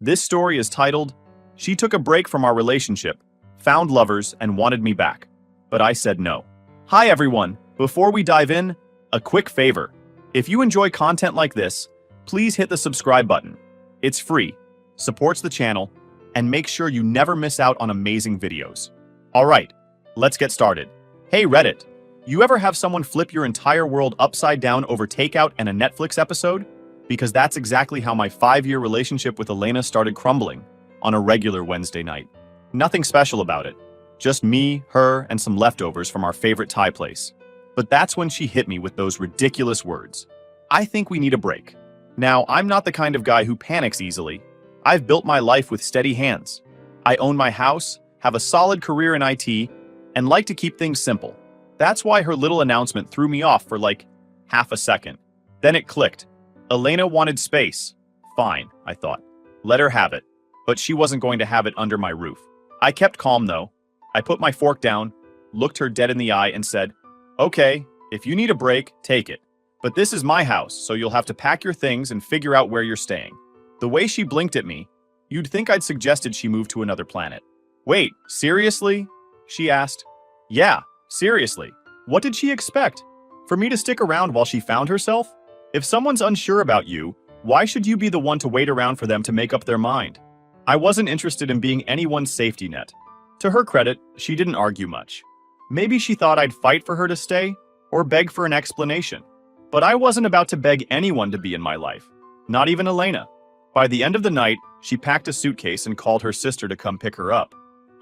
This story is titled, She Took a Break from Our Relationship, Found Lovers, and Wanted Me Back. But I said no. Hi everyone, before we dive in, a quick favor. If you enjoy content like this, please hit the subscribe button. It's free, supports the channel, and make sure you never miss out on amazing videos. Alright, let's get started. Hey Reddit, you ever have someone flip your entire world upside down over takeout and a Netflix episode? Because that's exactly how my 5-year relationship with Elena started crumbling on a regular Wednesday night. Nothing special about it. Just me, her, and some leftovers from our favorite Thai place. But that's when she hit me with those ridiculous words. I think we need a break. Now, I'm not the kind of guy who panics easily. I've built my life with steady hands. I own my house, have a solid career in IT, and like to keep things simple. That's why her little announcement threw me off for like half a second. Then it clicked. Elena wanted space. Fine, I thought. Let her have it. But she wasn't going to have it under my roof. I kept calm though. I put my fork down, looked her dead in the eye and said, okay, if you need a break, take it. But this is my house, so you'll have to pack your things and figure out where you're staying. The way she blinked at me, you'd think I'd suggested she move to another planet. Wait, seriously? She asked. Yeah, seriously. What did she expect? For me to stick around while she found herself? If someone's unsure about you, why should you be the one to wait around for them to make up their mind? I wasn't interested in being anyone's safety net. To her credit, she didn't argue much. Maybe she thought I'd fight for her to stay, or beg for an explanation. But I wasn't about to beg anyone to be in my life. Not even Elena. By the end of the night, she packed a suitcase and called her sister to come pick her up.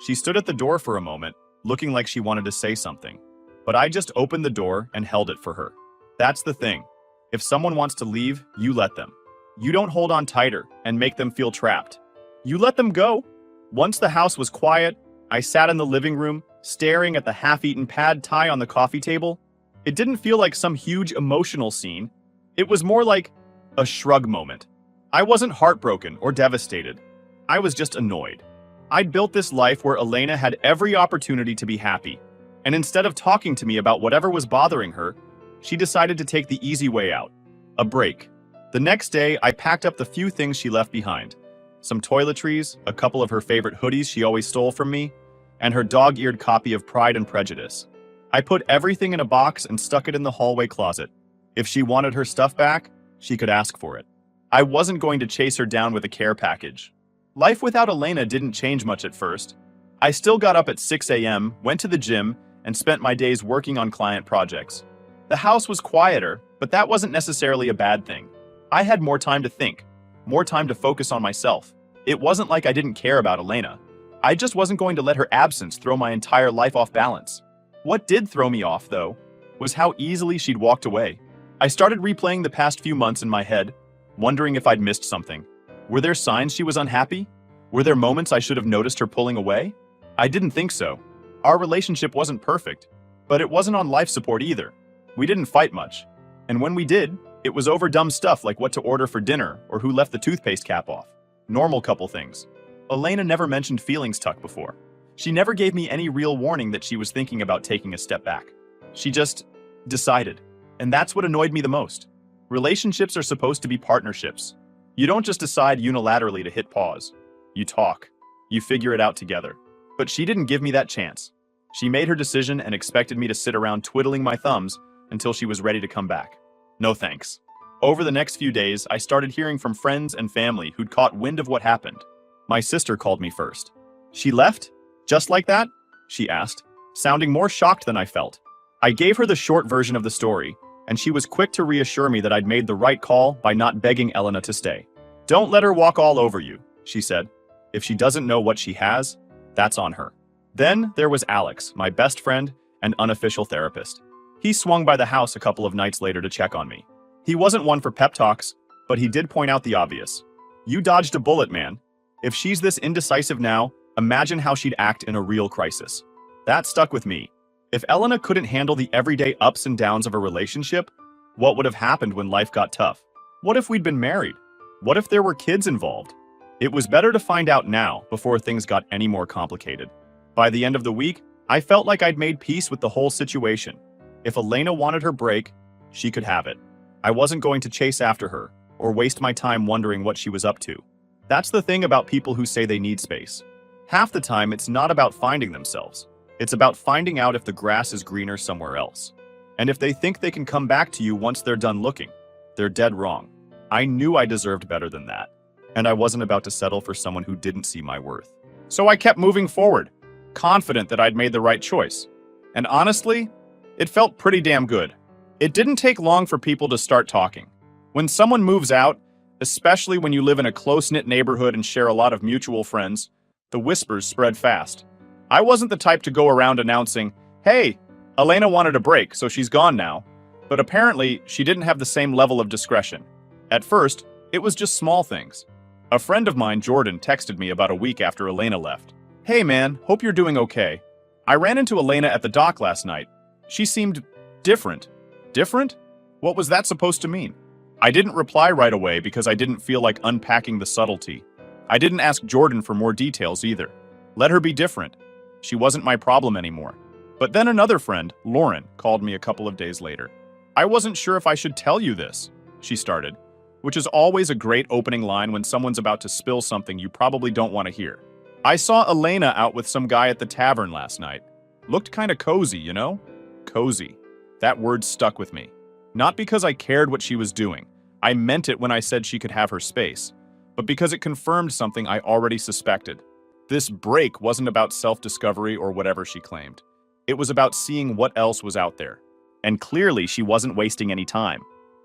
She stood at the door for a moment, looking like she wanted to say something. But I just opened the door and held it for her. That's the thing. If someone wants to leave, you let them. You don't hold on tighter and make them feel trapped. You let them go. Once the house was quiet, I sat in the living room, staring at the half-eaten pad thai on the coffee table. It didn't feel like some huge emotional scene. It was more like a shrug moment. I wasn't heartbroken or devastated. I was just annoyed. I'd built this life where Elena had every opportunity to be happy. And instead of talking to me about whatever was bothering her, she decided to take the easy way out. A break. The next day, I packed up the few things she left behind. Some toiletries, a couple of her favorite hoodies she always stole from me, and her dog-eared copy of Pride and Prejudice. I put everything in a box and stuck it in the hallway closet. If she wanted her stuff back, she could ask for it. I wasn't going to chase her down with a care package. Life without Elena didn't change much at first. I still got up at 6 a.m., went to the gym, and spent my days working on client projects. The house was quieter, but that wasn't necessarily a bad thing. I had more time to think, more time to focus on myself. It wasn't like I didn't care about Elena. I just wasn't going to let her absence throw my entire life off balance. What did throw me off, though, was how easily she'd walked away. I started replaying the past few months in my head, wondering if I'd missed something. Were there signs she was unhappy? Were there moments I should have noticed her pulling away? I didn't think so. Our relationship wasn't perfect, but it wasn't on life support either. We didn't fight much. And when we did, it was over dumb stuff like what to order for dinner or who left the toothpaste cap off. Normal couple things. Elena never mentioned feelings tuck before. She never gave me any real warning that she was thinking about taking a step back. She just decided. And that's what annoyed me the most. Relationships are supposed to be partnerships. You don't just decide unilaterally to hit pause. You talk. You figure it out together. But she didn't give me that chance. She made her decision and expected me to sit around twiddling my thumbs until she was ready to come back. No thanks. Over the next few days, I started hearing from friends and family who'd caught wind of what happened. My sister called me first. She left? Just like that? She asked, sounding more shocked than I felt. I gave her the short version of the story, and she was quick to reassure me that I'd made the right call by not begging Elena to stay. Don't let her walk all over you, she said. If she doesn't know what she has, that's on her. Then there was Alex, my best friend and unofficial therapist. He swung by the house a couple of nights later to check on me. He wasn't one for pep talks, but he did point out the obvious. You dodged a bullet, man. If she's this indecisive now, imagine how she'd act in a real crisis. That stuck with me. If Elena couldn't handle the everyday ups and downs of a relationship, what would have happened when life got tough? What if we'd been married? What if there were kids involved? It was better to find out now before things got any more complicated. By the end of the week, I felt like I'd made peace with the whole situation. If Elena wanted her break, she could have it. I wasn't going to chase after her or waste my time wondering what she was up to. That's the thing about people who say they need space. Half the time, it's not about finding themselves. It's about finding out if the grass is greener somewhere else. And if they think they can come back to you once they're done looking, they're dead wrong. I knew I deserved better than that, and I wasn't about to settle for someone who didn't see my worth. So I kept moving forward, confident that I'd made the right choice. And honestly, it felt pretty damn good. It didn't take long for people to start talking. When someone moves out, especially when you live in a close-knit neighborhood and share a lot of mutual friends, the whispers spread fast. I wasn't the type to go around announcing, "Hey, Elena wanted a break, so she's gone now." But apparently, she didn't have the same level of discretion. At first, it was just small things. A friend of mine, Jordan, texted me about a week after Elena left. "Hey man, hope you're doing okay. I ran into Elena at the dock last night. She seemed different." Different? What was that supposed to mean? I didn't reply right away because I didn't feel like unpacking the subtlety. I didn't ask Jordan for more details either. Let her be different. She wasn't my problem anymore. But then another friend, Lauren, called me a couple of days later. "I wasn't sure if I should tell you this," she started, which is always a great opening line when someone's about to spill something you probably don't want to hear. "I saw Elena out with some guy at the tavern last night. Looked kinda cozy, you know?" Cozy. That word stuck with me. Not because I cared what she was doing. I meant it when I said she could have her space. But because it confirmed something I already suspected. This break wasn't about self-discovery or whatever she claimed. It was about seeing what else was out there. And clearly, she wasn't wasting any time.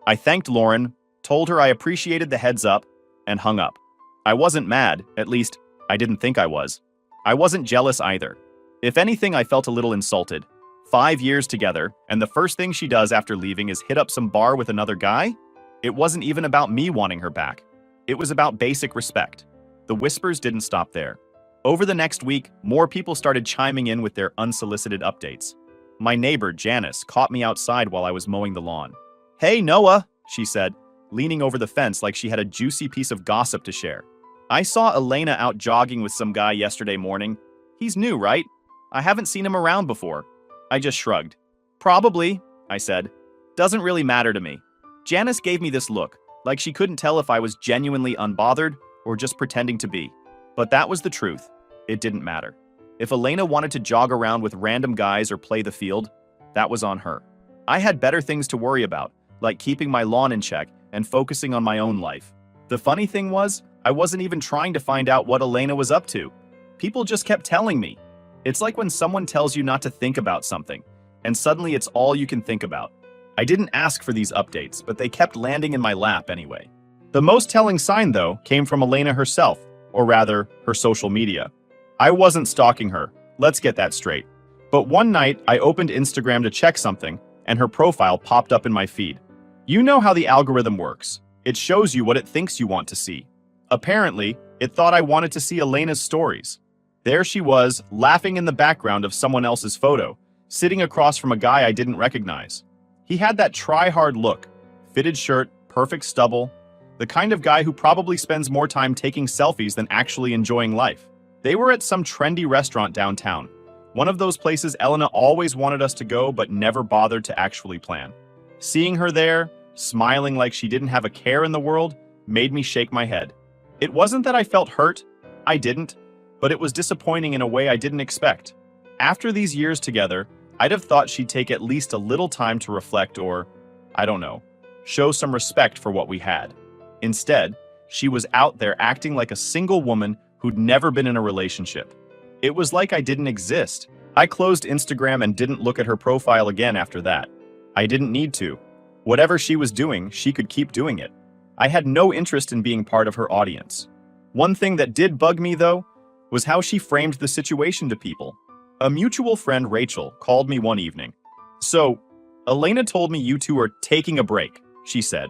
I thanked Lauren, told her I appreciated the heads up, and hung up. I wasn't mad, at least, I didn't think I was. I wasn't jealous either. If anything, I felt a little insulted. 5 years together, and the first thing she does after leaving is hit up some bar with another guy? It wasn't even about me wanting her back. It was about basic respect. The whispers didn't stop there. Over the next week, more people started chiming in with their unsolicited updates. My neighbor, Janice, caught me outside while I was mowing the lawn. "Hey, Noah," she said, leaning over the fence like she had a juicy piece of gossip to share. "I saw Elena out jogging with some guy yesterday morning. He's new, right? I haven't seen him around before." I just shrugged. "Probably," I said. "Doesn't really matter to me." Janice gave me this look, like she couldn't tell if I was genuinely unbothered or just pretending to be. But that was the truth. It didn't matter. If Elena wanted to jog around with random guys or play the field, that was on her. I had better things to worry about, like keeping my lawn in check and focusing on my own life. The funny thing was, I wasn't even trying to find out what Elena was up to. People just kept telling me. It's like when someone tells you not to think about something, and suddenly it's all you can think about. I didn't ask for these updates, but they kept landing in my lap anyway. The most telling sign, though, came from Elena herself, or rather, her social media. I wasn't stalking her, let's get that straight. But one night, I opened Instagram to check something, and her profile popped up in my feed. You know how the algorithm works. It shows you what it thinks you want to see. Apparently, it thought I wanted to see Elena's stories. There she was, laughing in the background of someone else's photo, sitting across from a guy I didn't recognize. He had that try-hard look, fitted shirt, perfect stubble, the kind of guy who probably spends more time taking selfies than actually enjoying life. They were at some trendy restaurant downtown, one of those places Elena always wanted us to go but never bothered to actually plan. Seeing her there, smiling like she didn't have a care in the world, made me shake my head. It wasn't that I felt hurt, I didn't, but it was disappointing in a way I didn't expect. After these years together, I'd have thought she'd take at least a little time to reflect or, I don't know, show some respect for what we had. Instead, she was out there acting like a single woman who'd never been in a relationship. It was like I didn't exist. I closed Instagram and didn't look at her profile again after that. I didn't need to. Whatever she was doing, she could keep doing it. I had no interest in being part of her audience. One thing that did bug me, though, was how she framed the situation to people. A mutual friend, Rachel, called me one evening. "So, Elena told me you two are taking a break," she said,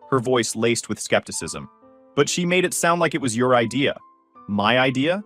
her voice laced with skepticism. "But she made it sound like it was your idea." My idea?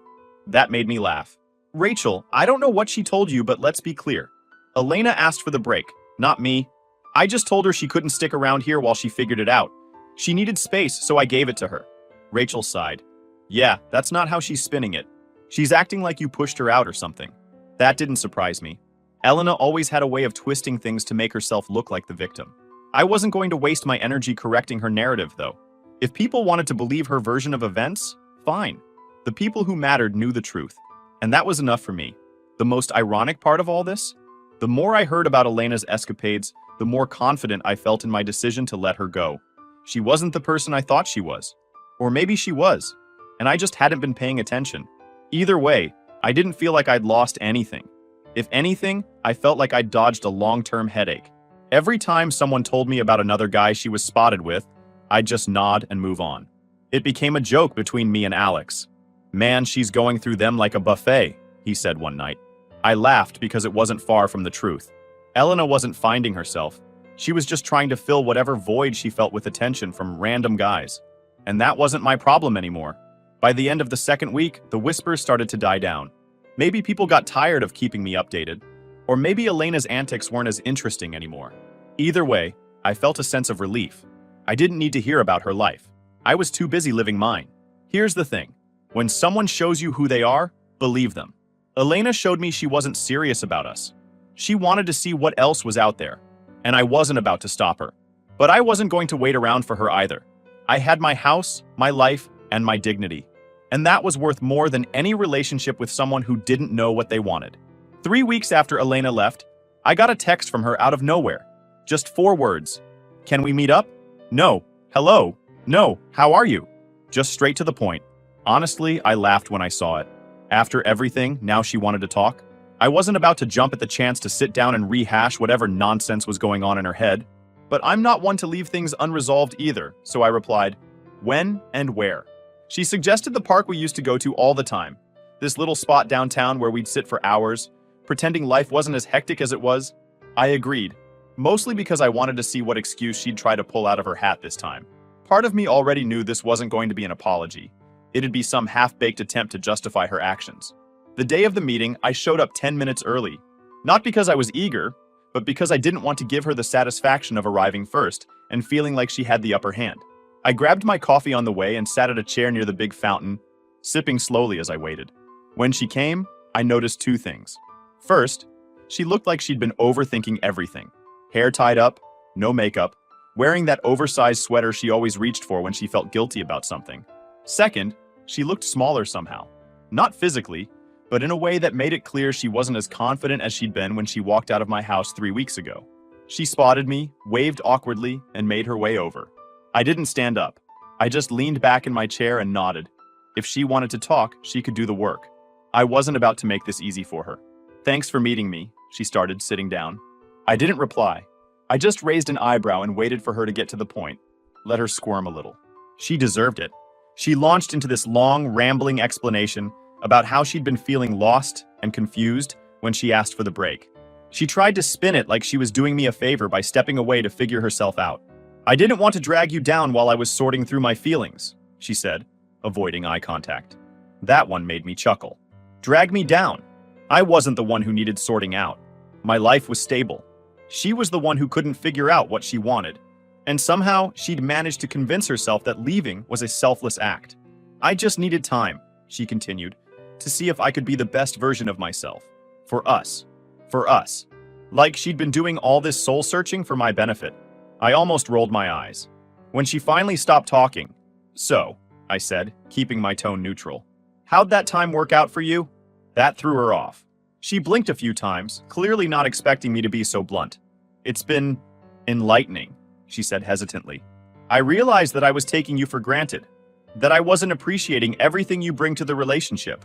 That made me laugh. "Rachel, I don't know what she told you, but let's be clear. Elena asked for the break, not me. I just told her she couldn't stick around here while she figured it out. She needed space, so I gave it to her." Rachel sighed. "Yeah, that's not how she's spinning it. She's acting like you pushed her out or something." That didn't surprise me. Elena always had a way of twisting things to make herself look like the victim. I wasn't going to waste my energy correcting her narrative, though. If people wanted to believe her version of events, Fine. The people who mattered knew the truth, and that was enough for me. The most ironic part of all this? The more I heard about Elena's escapades, the more confident I felt in my decision to let her go. She wasn't the person I thought she was. Or maybe she was, and I just hadn't been paying attention. Either way, I didn't feel like I'd lost anything. If anything, I felt like I'd dodged a long-term headache. Every time someone told me about another guy she was spotted with, I'd just nod and move on. It became a joke between me and Alex. "Man, she's going through them like a buffet," he said one night. I laughed because it wasn't far from the truth. Elena wasn't finding herself. She was just trying to fill whatever void she felt with attention from random guys. And that wasn't my problem anymore. By the end of the second week, the whispers started to die down. Maybe people got tired of keeping me updated, or maybe Elena's antics weren't as interesting anymore. Either way, I felt a sense of relief. I didn't need to hear about her life. I was too busy living mine. Here's the thing. When someone shows you who they are, believe them. Elena showed me she wasn't serious about us. She wanted to see what else was out there, and I wasn't about to stop her. But I wasn't going to wait around for her either. I had my house, my life, and my dignity. And that was worth more than any relationship with someone who didn't know what they wanted. 3 weeks after Elena left, I got a text from her out of nowhere. Just 4 words. "Can we meet up?" "No." "Hello." "No. How are you?" Just straight to the point. Honestly, I laughed when I saw it. After everything, now she wanted to talk. I wasn't about to jump at the chance to sit down and rehash whatever nonsense was going on in her head. But I'm not one to leave things unresolved either, so I replied, "When and where?" She suggested the park we used to go to all the time. This little spot downtown where we'd sit for hours, pretending life wasn't as hectic as it was. I agreed, mostly because I wanted to see what excuse she'd try to pull out of her hat this time. Part of me already knew this wasn't going to be an apology. It'd be some half-baked attempt to justify her actions. The day of the meeting, I showed up 10 minutes early. Not because I was eager, but because I didn't want to give her the satisfaction of arriving first and feeling like she had the upper hand. I grabbed my coffee on the way and sat at a chair near the big fountain, sipping slowly as I waited. When she came, I noticed 2 things. First, she looked like she'd been overthinking everything. Hair tied up, no makeup, wearing that oversized sweater she always reached for when she felt guilty about something. Second, she looked smaller somehow. Not physically, but in a way that made it clear she wasn't as confident as she'd been when she walked out of my house 3 weeks ago. She spotted me, waved awkwardly, and made her way over. I didn't stand up. I just leaned back in my chair and nodded. If she wanted to talk, she could do the work. I wasn't about to make this easy for her. "Thanks for meeting me," she started, sitting down. I didn't reply. I just raised an eyebrow and waited for her to get to the point. Let her squirm a little. She deserved it. She launched into this long, rambling explanation about how she'd been feeling lost and confused when she asked for the break. She tried to spin it like she was doing me a favor by stepping away to figure herself out. "I didn't want to drag you down while I was sorting through my feelings," she said, avoiding eye contact. That one made me chuckle. Drag me down? I wasn't the one who needed sorting out. My life was stable. She was the one who couldn't figure out what she wanted. And somehow, she'd managed to convince herself that leaving was a selfless act. "I just needed time," she continued, "to see if I could be the best version of myself. For us. For us." Like she'd been doing all this soul-searching for my benefit. I almost rolled my eyes. When she finally stopped talking, "So," I said, keeping my tone neutral, "how'd that time work out for you?" That threw her off. She blinked a few times, clearly not expecting me to be so blunt. "It's been enlightening," she said hesitantly. "I realized that I was taking you for granted, that I wasn't appreciating everything you bring to the relationship."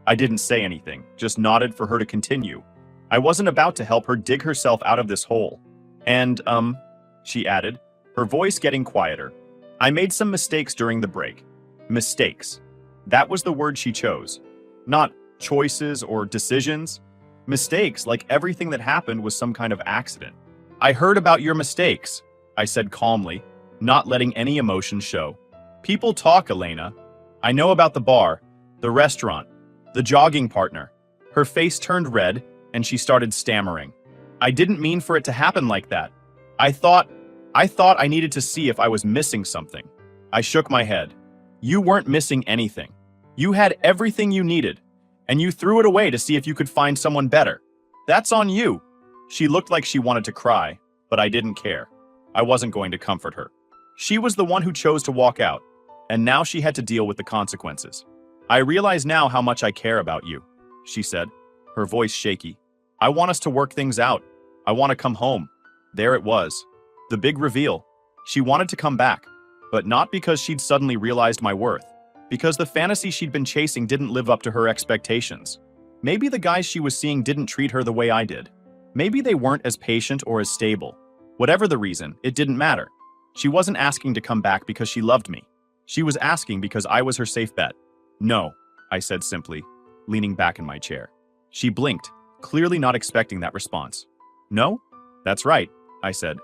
I didn't say anything, just nodded for her to continue. I wasn't about to help her dig herself out of this hole. "And, she added, her voice getting quieter, "I made some mistakes during the break." Mistakes. That was the word she chose. Not choices or decisions. Mistakes, like everything that happened was some kind of accident. "I heard about your mistakes," I said calmly, not letting any emotion show. "People talk, Elena. I know about the bar, the restaurant, the jogging partner." Her face turned red, and she started stammering. "I didn't mean for it to happen like that. I thought I needed to see if I was missing something." I shook my head. "You weren't missing anything. You had everything you needed, and you threw it away to see if you could find someone better. That's on you." She looked like she wanted to cry, but I didn't care. I wasn't going to comfort her. She was the one who chose to walk out, and now she had to deal with the consequences. I realize now how much I care about you, she said, her voice shaky. I want us to work things out. I want to come home. There it was. The big reveal. She wanted to come back, but not because she'd suddenly realized my worth, because the fantasy she'd been chasing didn't live up to her expectations. Maybe the guys she was seeing didn't treat her the way I did. Maybe they weren't as patient or as stable. Whatever the reason, it didn't matter. She wasn't asking to come back because she loved me. She was asking because I was her safe bet. No, I said simply, leaning back in my chair. She blinked, clearly not expecting that response. No? That's right, I said.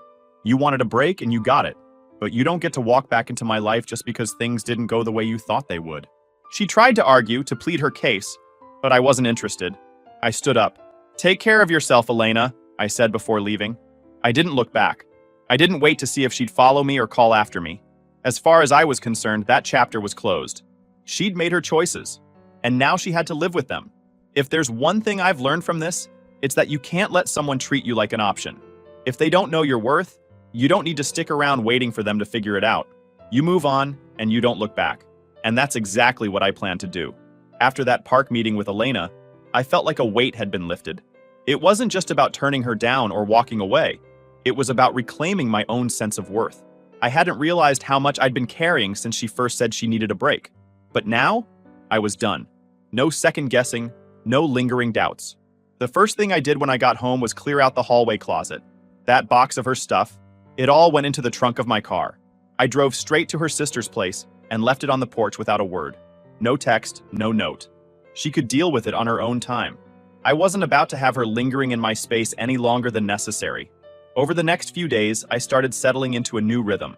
You wanted a break and you got it. But you don't get to walk back into my life just because things didn't go the way you thought they would. She tried to argue, to plead her case, but I wasn't interested. I stood up. Take care of yourself, Elena, I said before leaving. I didn't look back. I didn't wait to see if she'd follow me or call after me. As far as I was concerned, that chapter was closed. She'd made her choices, and now she had to live with them. If there's one thing I've learned from this, it's that you can't let someone treat you like an option. If they don't know your worth, you don't need to stick around waiting for them to figure it out. You move on, and you don't look back. And that's exactly what I plan to do. After that park meeting with Elena, I felt like a weight had been lifted. It wasn't just about turning her down or walking away. It was about reclaiming my own sense of worth. I hadn't realized how much I'd been carrying since she first said she needed a break. But now, I was done. No second guessing, no lingering doubts. The first thing I did when I got home was clear out the hallway closet. That box of her stuff, it all went into the trunk of my car. I drove straight to her sister's place and left it on the porch without a word. No text, no note. She could deal with it on her own time. I wasn't about to have her lingering in my space any longer than necessary. Over the next few days, I started settling into a new rhythm.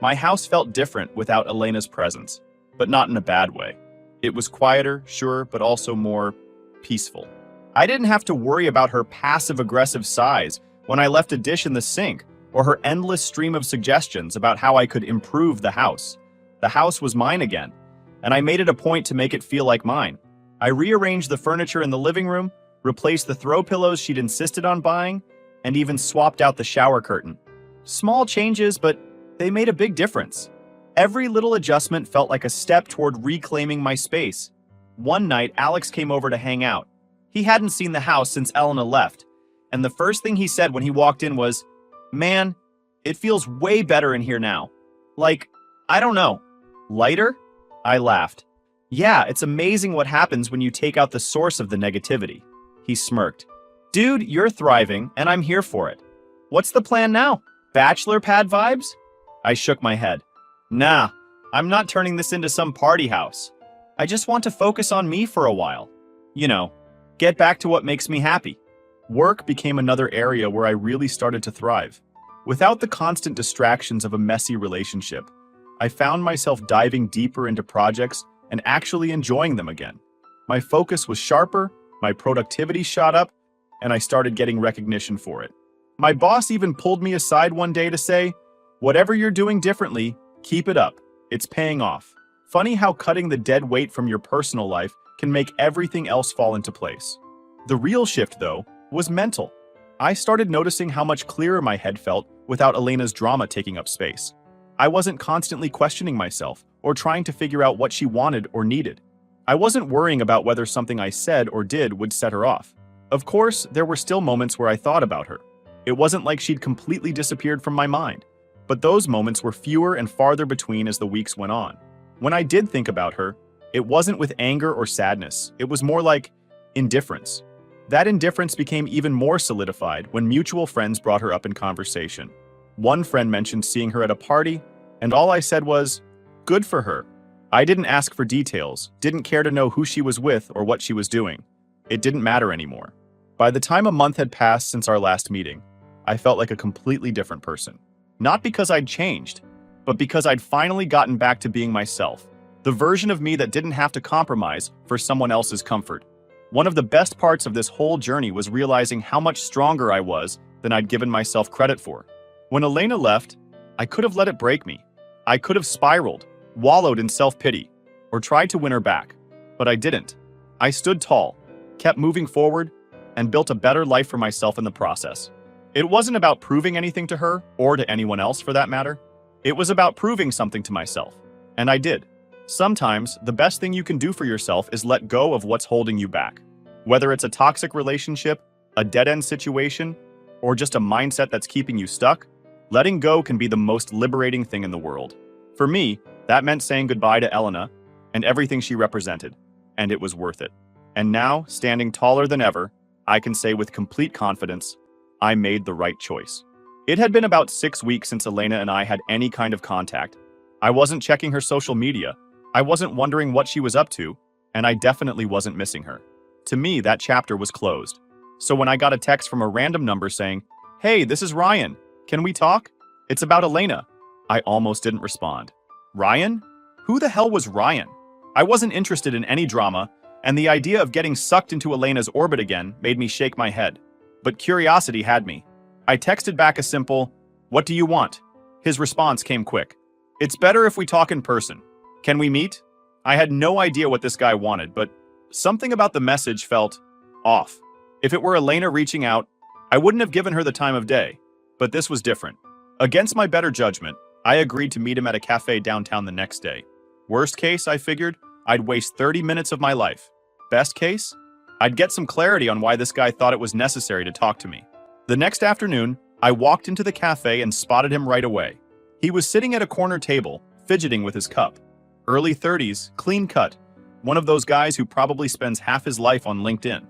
My house felt different without Elena's presence, but not in a bad way. It was quieter, sure, but also more peaceful. I didn't have to worry about her passive-aggressive sighs when I left a dish in the sink, or her endless stream of suggestions about how I could improve the house. The house was mine again, and I made it a point to make it feel like mine. I rearranged the furniture in the living room, replaced the throw pillows she'd insisted on buying, and even swapped out the shower curtain. Small changes, but they made a big difference. Every little adjustment felt like a step toward reclaiming my space. One night, Alex came over to hang out. He hadn't seen the house since Elena left, and the first thing he said when he walked in was, "Man, it feels way better in here now. Like, I don't know, lighter?" I laughed. "Yeah, it's amazing what happens when you take out the source of the negativity." He smirked. "Dude, you're thriving, and I'm here for it. What's the plan now? Bachelor pad vibes?" I shook my head. "Nah, I'm not turning this into some party house. I just want to focus on me for a while. You know, get back to what makes me happy." Work became another area where I really started to thrive. Without the constant distractions of a messy relationship, I found myself diving deeper into projects and actually enjoying them again. My focus was sharper, my productivity shot up, and I started getting recognition for it. My boss even pulled me aside one day to say, "Whatever you're doing differently, keep it up. It's paying off." Funny how cutting the dead weight from your personal life can make everything else fall into place. The real shift, though, was mental. I started noticing how much clearer my head felt without Elena's drama taking up space. I wasn't constantly questioning myself or trying to figure out what she wanted or needed. I wasn't worrying about whether something I said or did would set her off. Of course, there were still moments where I thought about her. It wasn't like she'd completely disappeared from my mind. But those moments were fewer and farther between as the weeks went on. When I did think about her, it wasn't with anger or sadness. It was more like indifference. That indifference became even more solidified when mutual friends brought her up in conversation. One friend mentioned seeing her at a party, and all I said was, "Good for her." I didn't ask for details, didn't care to know who she was with or what she was doing. It didn't matter anymore. By the time a month had passed since our last meeting, I felt like a completely different person. Not because I'd changed, but because I'd finally gotten back to being myself, the version of me that didn't have to compromise for someone else's comfort. One of the best parts of this whole journey was realizing how much stronger I was than I'd given myself credit for. When Elena left, I could have let it break me. I could have spiraled, wallowed in self-pity, or tried to win her back. But I didn't. I stood tall, kept moving forward, and built a better life for myself in the process. It wasn't about proving anything to her, or to anyone else for that matter. It was about proving something to myself. And I did. Sometimes, the best thing you can do for yourself is let go of what's holding you back. Whether it's a toxic relationship, a dead-end situation, or just a mindset that's keeping you stuck, letting go can be the most liberating thing in the world. For me, that meant saying goodbye to Elena and everything she represented, and it was worth it. And now, standing taller than ever, I can say with complete confidence, I made the right choice. It had been about 6 weeks since Elena and I had any kind of contact. I wasn't checking her social media, I wasn't wondering what she was up to, and I definitely wasn't missing her. To me, that chapter was closed. So when I got a text from a random number saying, "Hey, this is Ryan. Can we talk? It's about Elena," I almost didn't respond. Ryan? Who the hell was Ryan? I wasn't interested in any drama, and the idea of getting sucked into Elena's orbit again made me shake my head. But curiosity had me. I texted back a simple, "What do you want?" His response came quick. "It's better if we talk in person. Can we meet?" I had no idea what this guy wanted, but something about the message felt off. If it were Elena reaching out, I wouldn't have given her the time of day, but this was different. Against my better judgment, I agreed to meet him at a cafe downtown the next day. Worst case, I figured, I'd waste 30 minutes of my life. Best case, I'd get some clarity on why this guy thought it was necessary to talk to me. The next afternoon, I walked into the cafe and spotted him right away. He was sitting at a corner table, fidgeting with his cup. Early 30s, clean cut, one of those guys who probably spends half his life on LinkedIn.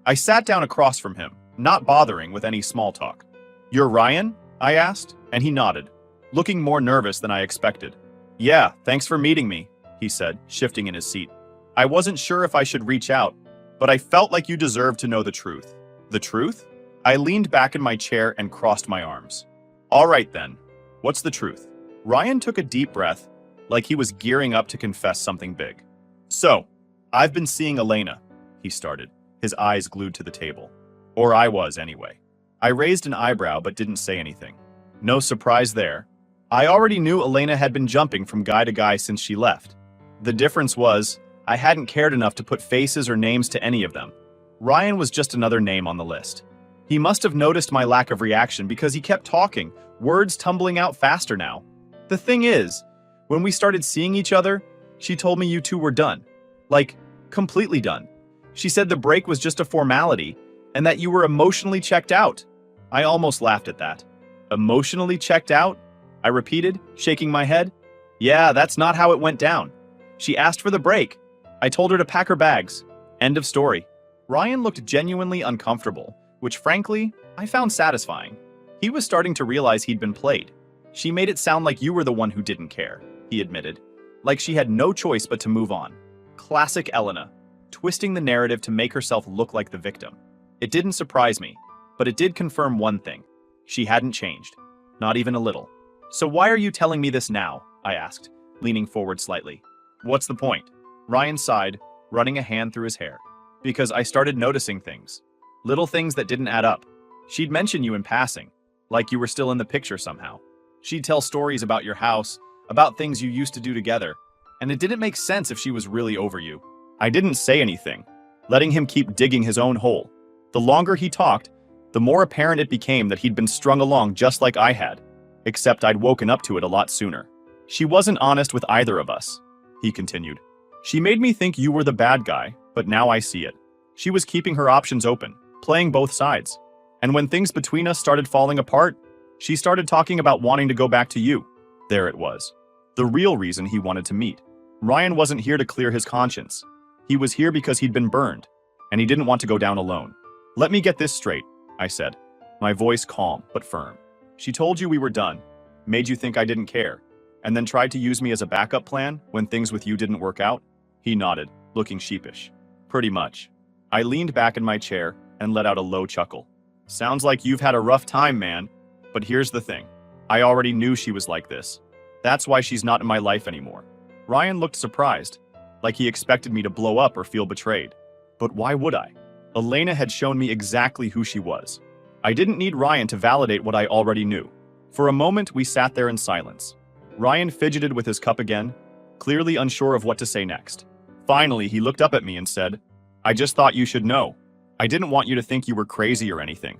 I sat down across from him, not bothering with any small talk. "You're Ryan?" I asked, and he nodded, looking more nervous than I expected. "Yeah, thanks for meeting me," he said, shifting in his seat. "I wasn't sure if I should reach out, but I felt like you deserved to know the truth." "The truth?" I leaned back in my chair and crossed my arms. "All right then, what's the truth?" Ryan took a deep breath, like he was gearing up to confess something big. "So, I've been seeing Elena," he started, his eyes glued to the table. Or I was, anyway. I raised an eyebrow but didn't say anything. No surprise there. I already knew Elena had been jumping from guy to guy since she left. The difference was, I hadn't cared enough to put faces or names to any of them. Ryan was just another name on the list. He must have noticed my lack of reaction because he kept talking, words tumbling out faster now. The thing is, when we started seeing each other, she told me you two were done. Like, completely done. She said the break was just a formality, and that you were emotionally checked out. I almost laughed at that. Emotionally checked out? I repeated, shaking my head. Yeah, that's not how it went down. She asked for the break. I told her to pack her bags. End of story. Ryan looked genuinely uncomfortable, which frankly, I found satisfying. He was starting to realize he'd been played. She made it sound like you were the one who didn't care, he admitted. Like she had no choice but to move on. Classic Elena, twisting the narrative to make herself look like the victim. It didn't surprise me, but it did confirm one thing. She hadn't changed. Not even a little. So why are you telling me this now? I asked, leaning forward slightly. What's the point? Ryan sighed, running a hand through his hair. Because I started noticing things. Little things that didn't add up. She'd mention you in passing, like you were still in the picture somehow. She'd tell stories about your house, about things you used to do together, and it didn't make sense if she was really over you. I didn't say anything, letting him keep digging his own hole. The longer he talked, the more apparent it became that he'd been strung along just like I had, except I'd woken up to it a lot sooner. She wasn't honest with either of us, he continued. She made me think you were the bad guy, but now I see it. She was keeping her options open, playing both sides. And when things between us started falling apart, she started talking about wanting to go back to you. There it was. The real reason he wanted to meet. Ryan wasn't here to clear his conscience. He was here because he'd been burned, and he didn't want to go down alone. Let me get this straight, I said, my voice calm but firm. She told you we were done, made you think I didn't care, and then tried to use me as a backup plan when things with you didn't work out? He nodded, looking sheepish. Pretty much. I leaned back in my chair and let out a low chuckle. Sounds like you've had a rough time, man. But here's the thing. I already knew she was like this. That's why she's not in my life anymore. Ryan looked surprised, like he expected me to blow up or feel betrayed. But why would I? Elena had shown me exactly who she was. I didn't need Ryan to validate what I already knew. For a moment, we sat there in silence. Ryan fidgeted with his cup again, clearly unsure of what to say next. Finally, he looked up at me and said, I just thought you should know. I didn't want you to think you were crazy or anything.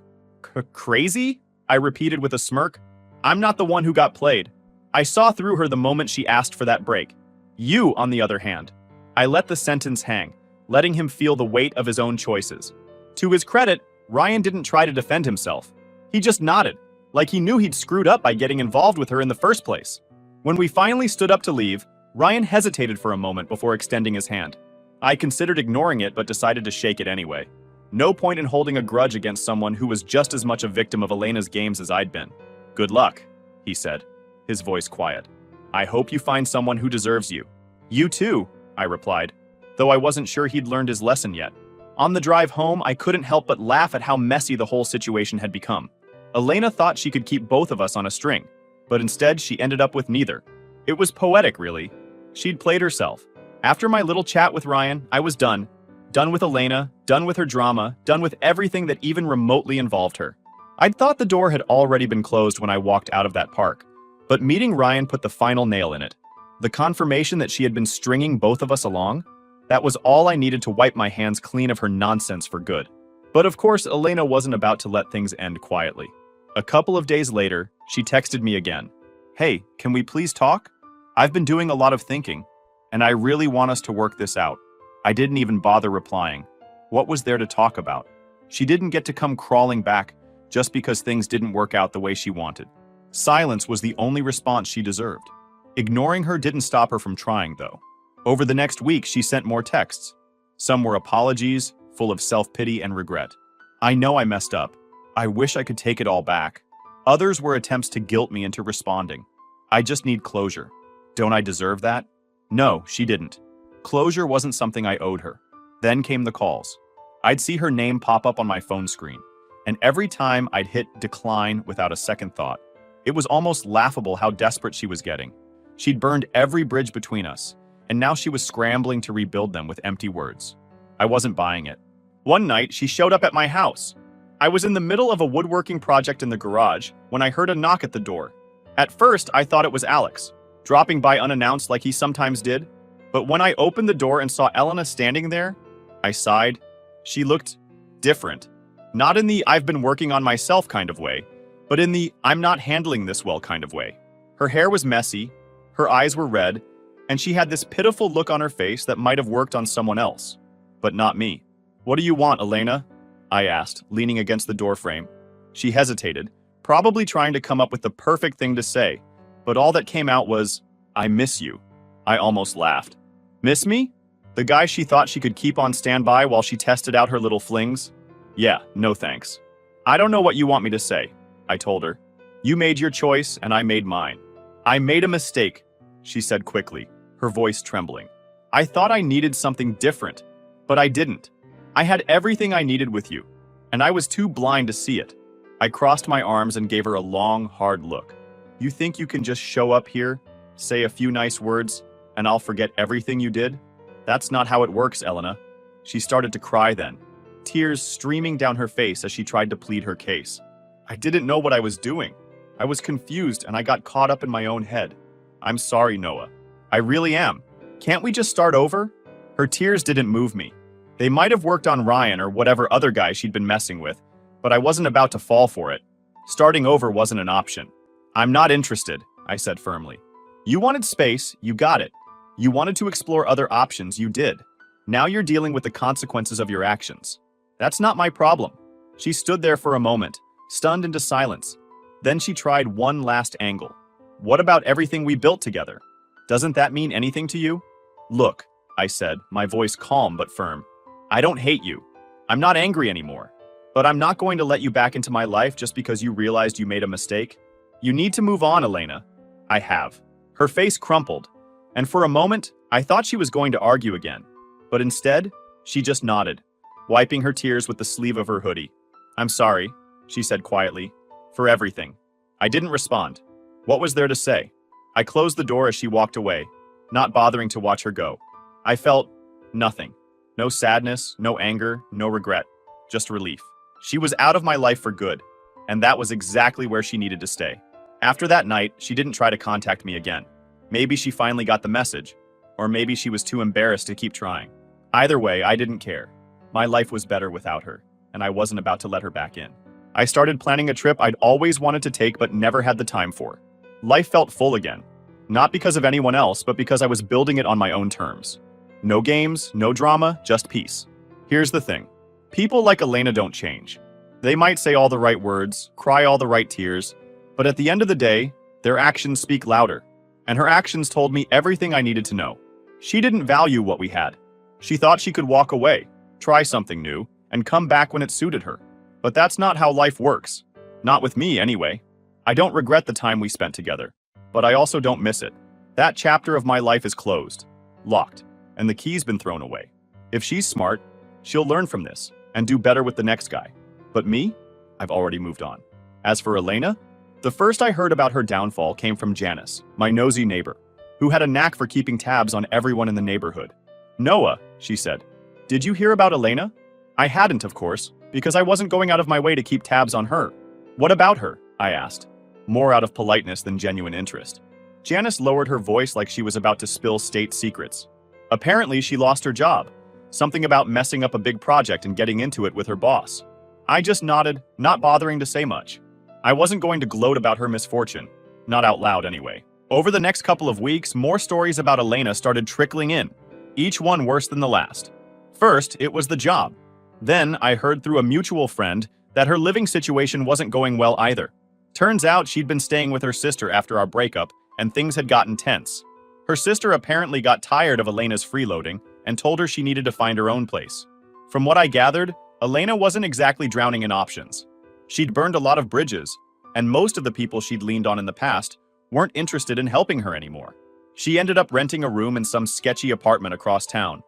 Crazy? I repeated with a smirk. I'm not the one who got played. I saw through her the moment she asked for that break. You, on the other hand. I let the sentence hang, letting him feel the weight of his own choices. To his credit, Ryan didn't try to defend himself. He just nodded, like he knew he'd screwed up by getting involved with her in the first place. When we finally stood up to leave, Ryan hesitated for a moment before extending his hand. I considered ignoring it but decided to shake it anyway. No point in holding a grudge against someone who was just as much a victim of Elena's games as I'd been. Good luck, he said, his voice quiet. I hope you find someone who deserves you. You too, I replied, though I wasn't sure he'd learned his lesson yet. On the drive home, I couldn't help but laugh at how messy the whole situation had become. Elena thought she could keep both of us on a string, but instead she ended up with neither. It was poetic, really. She'd played herself. After my little chat with Ryan, I was done. Done with Elena, done with her drama, done with everything that even remotely involved her. I'd thought the door had already been closed when I walked out of that park, but meeting Ryan put the final nail in it. The confirmation that she had been stringing both of us along, that was all I needed to wipe my hands clean of her nonsense for good. But of course, Elena wasn't about to let things end quietly. A couple of days later, she texted me again. Hey, can we please talk? I've been doing a lot of thinking, and I really want us to work this out. I didn't even bother replying. What was there to talk about? She didn't get to come crawling back just because things didn't work out the way she wanted. Silence was the only response she deserved. Ignoring her didn't stop her from trying, though. Over the next week, she sent more texts. Some were apologies, full of self-pity and regret. I know I messed up. I wish I could take it all back. Others were attempts to guilt me into responding. I just need closure. Don't I deserve that? No, she didn't. Closure wasn't something I owed her. Then came the calls. I'd see her name pop up on my phone screen, and every time I'd hit decline without a second thought. It was almost laughable how desperate she was getting. She'd burned every bridge between us, and now she was scrambling to rebuild them with empty words. I wasn't buying it. One night, she showed up at my house. I was in the middle of a woodworking project in the garage when I heard a knock at the door. At first, I thought it was Alex, dropping by unannounced like he sometimes did. But when I opened the door and saw Elena standing there, I sighed. She looked different. Not in the I've been working on myself kind of way, but in the I'm not handling this well kind of way. Her hair was messy, her eyes were red, and she had this pitiful look on her face that might have worked on someone else, but not me. What do you want, Elena? I asked, leaning against the doorframe. She hesitated, probably trying to come up with the perfect thing to say, but all that came out was, I miss you. I almost laughed. Miss me? The guy she thought she could keep on standby while she tested out her little flings? Yeah, no thanks. I don't know what you want me to say, I told her. You made your choice and I made mine. I made a mistake, she said quickly, her voice trembling. I thought I needed something different, but I didn't. I had everything I needed with you, and I was too blind to see it. I crossed my arms and gave her a long, hard look. You think you can just show up here, say a few nice words, and I'll forget everything you did? That's not how it works, Elena. She started to cry then, tears streaming down her face as she tried to plead her case. I didn't know what I was doing. I was confused and I got caught up in my own head. I'm sorry, Noah. I really am. Can't we just start over? Her tears didn't move me. They might have worked on Ryan or whatever other guy she'd been messing with, but I wasn't about to fall for it. Starting over wasn't an option. I'm not interested, I said firmly. You wanted space, you got it. You wanted to explore other options, you did. Now you're dealing with the consequences of your actions. That's not my problem. She stood there for a moment, stunned into silence. Then she tried one last angle. What about everything we built together? Doesn't that mean anything to you? Look, I said, my voice calm but firm. I don't hate you. I'm not angry anymore. But I'm not going to let you back into my life just because you realized you made a mistake. You need to move on, Elena. I have. Her face crumpled, and for a moment, I thought she was going to argue again. But instead, she just nodded, wiping her tears with the sleeve of her hoodie. I'm sorry, she said quietly, for everything. I didn't respond. What was there to say? I closed the door as she walked away, not bothering to watch her go. I felt nothing. No sadness, no anger, no regret, just relief. She was out of my life for good, and that was exactly where she needed to stay. After that night, she didn't try to contact me again. Maybe she finally got the message, or maybe she was too embarrassed to keep trying. Either way, I didn't care. My life was better without her, and I wasn't about to let her back in. I started planning a trip I'd always wanted to take but never had the time for. Life felt full again. Not because of anyone else, but because I was building it on my own terms. No games, no drama, just peace. Here's the thing. People like Elena don't change. They might say all the right words, cry all the right tears, but at the end of the day, their actions speak louder. And her actions told me everything I needed to know. She didn't value what we had. She thought she could walk away, try something new, and come back when it suited her. But that's not how life works. Not with me, anyway. I don't regret the time we spent together, but I also don't miss it. That chapter of my life is closed, locked, and the key's been thrown away. If she's smart, she'll learn from this and do better with the next guy. But me? I've already moved on. As for Elena, the first I heard about her downfall came from Janice, my nosy neighbor, who had a knack for keeping tabs on everyone in the neighborhood. "Noah," she said, "did you hear about Elena?" I hadn't, of course, because I wasn't going out of my way to keep tabs on her. "What about her?" I asked, more out of politeness than genuine interest. Janice lowered her voice like she was about to spill state secrets. Apparently, she lost her job. Something about messing up a big project and getting into it with her boss. I just nodded, not bothering to say much. I wasn't going to gloat about her misfortune. Not out loud, anyway. Over the next couple of weeks, more stories about Elena started trickling in, each one worse than the last. First, it was the job. Then, I heard through a mutual friend that her living situation wasn't going well either. Turns out she'd been staying with her sister after our breakup, and things had gotten tense. Her sister apparently got tired of Elena's freeloading and told her she needed to find her own place. From what I gathered, Elena wasn't exactly drowning in options. She'd burned a lot of bridges, and most of the people she'd leaned on in the past weren't interested in helping her anymore. She ended up renting a room in some sketchy apartment across town,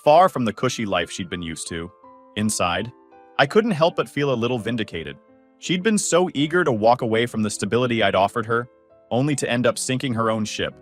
far from the cushy life she'd been used to. Inside, I couldn't help but feel a little vindicated. She'd been so eager to walk away from the stability I'd offered her, only to end up sinking her own ship.